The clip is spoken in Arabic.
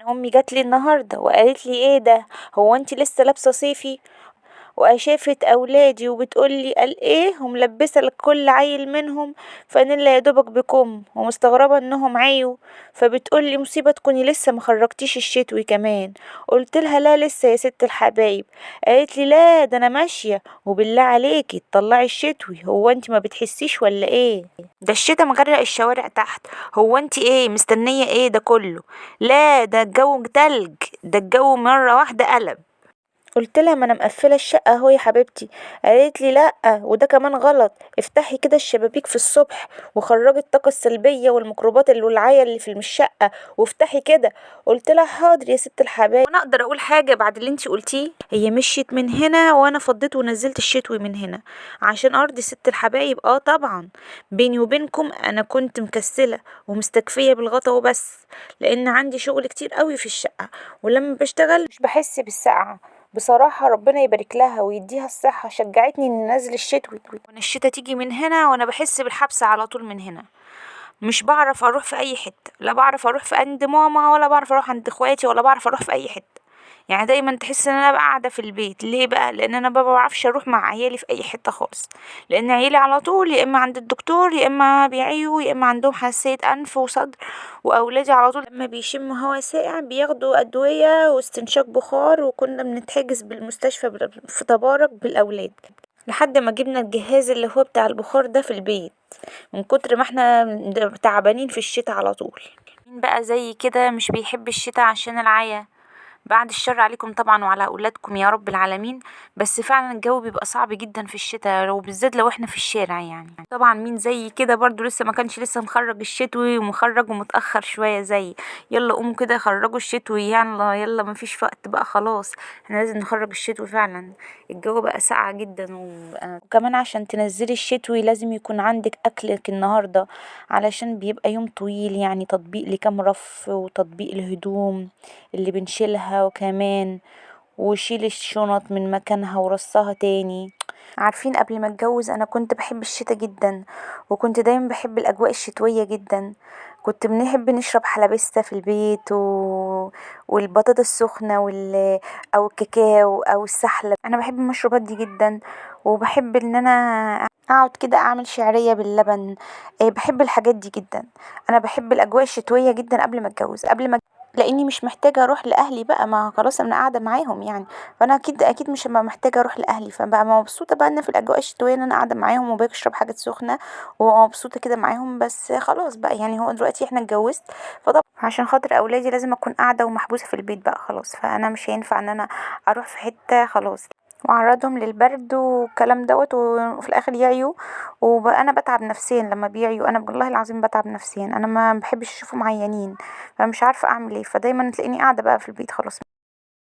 امي جات لي النهارده وقالت لي ايه ده، هو انت لسه لابسه صيفي؟ وشافت اولادي وبتقول لي قال ايه وملبسه لكل عيل منهم فانيلا يا دوبك بكم ومستغربه انهم عيوا. فبتقول لي مصيبه تكوني لسه ما خرجتيش الشتوي كمان. قلت لها لا لسه يا ست الحبايب. قالت لي لا ده انا ماشيه وبالله عليكي تطلعي الشتوي، هو انت ما بتحسيش ولا ايه؟ ده الشتا مغرق الشوارع تحت، هو انت ايه مستنيه ايه ده كله؟ لا ده الجو تلج، ده الجو مره واحده قلب. قلت لها ما انا مقفله الشقه اهو يا حبيبتي. قالت لي لا وده كمان غلط، افتحي كده الشبابيك في الصبح وخرجي الطاقه السلبيه والميكروبات الولعيه اللي في الشقه وافتحي كده. قلت لها حاضر يا ست الحبايب. وانا اقدر اقول حاجه بعد اللي انتي قلتيه؟ هي مشيت من هنا وانا فضيت ونزلت الشتوي من هنا عشان ارضي ست الحبايب. اه طبعا بيني وبينكم انا كنت مكسله ومستكفيه بالغطا وبس، لان عندي شغل كتير قوي في الشقه ولما بشتغل مش بحس بالسقعه. بصراحة ربنا يبارك لها ويديها الصحة شجعتني إن ننزل الشتوي، وإن الشتا تيجي من هنا وأنا بحس بالحبس على طول من هنا. مش بعرف أروح في أي حتة، لا بعرف أروح في عند ماما ولا بعرف أروح عند إخواتي ولا بعرف أروح في أي حتة. يعني دايما تحس ان انا بقى قاعده في البيت. ليه بقى؟ لان انا ما بعرفش اروح مع عيالي في اي حته خالص، لان عيالي على طول يا اما عند الدكتور يا اما بيعيوا يا اما عندهم حساسيه انف وصدر. واولادي على طول لما بيشموا هوا ساقع بياخدوا ادويه واستنشاق بخار، وكنا بنتحجز بالمستشفى في تبارك بالاولاد لحد ما جبنا الجهاز اللي هو بتاع البخار ده في البيت من كتر ما احنا تعبانين في الشتاء على طول. مين بقى زي كده مش بيحب الشتاء عشان العيا؟ بعد الشر عليكم طبعا وعلى اولادكم يا رب العالمين. بس فعلا الجو بيبقى صعب جدا في الشتاء وبالذات لو احنا في الشارع. يعني طبعا مين زي كده برضو لسه ما كانش لسه مخرج الشتوي ومخرج ومتاخر شويه زي يلا قوموا كده خرجوا الشتوي، يلا يلا ما فيش وقت بقى خلاص احنا لازم نخرج الشتوي فعلا. الجو بقى ساقع جدا وكمان عشان تنزلي الشتوي لازم يكون عندك اكلك النهارده علشان بيبقى يوم طويل، يعني تطبيق لكام رف وتطبيق الهدوم اللي بنشيلها وكمان وشيل الشنط من مكانها ورصها تاني. عارفين قبل ما اتجوز انا كنت بحب الشتا جدا وكنت دايما بحب الاجواء الشتوية جدا. كنت بنحب نشرب حلبسة في البيت والبطاطا السخنة او الكاكاو او السحلب. انا بحب المشروبات دي جدا وبحب ان انا اقعد كده اعمل شعرية باللبن. بحب الحاجات دي جدا. انا بحب الاجواء الشتوية جدا قبل ما اتجوز، لاني مش محتاجه اروح لاهلي بقى، ما خلاص انا قاعده معاهم يعني. فانا اكيد مش هبقى محتاجه اروح لاهلي، فبقى مبسوطه بقى ان في الاجواء الشتويه ان انا قاعده معاهم وبشرب حاجات سخنه ومبسوطه كده معاهم. بس خلاص بقى يعني هو دلوقتي احنا اتجوزت، فطبعا عشان خاطر اولادي لازم اكون قاعده ومحبوسه في البيت بقى خلاص. فانا مش هينفع ان انا اروح في حته خلاص واعرضهم للبرد والكلام دوت وفي الاخر يعيوا. وبقى انا بتعب نفسيا لما بيعيوا، انا والله العظيم بتعب نفسيا، انا ما بحبش اشوفهم عيانين. فمش عارفه اعمل ايه، فدايما تلاقيني قاعده بقى في البيت خلاص.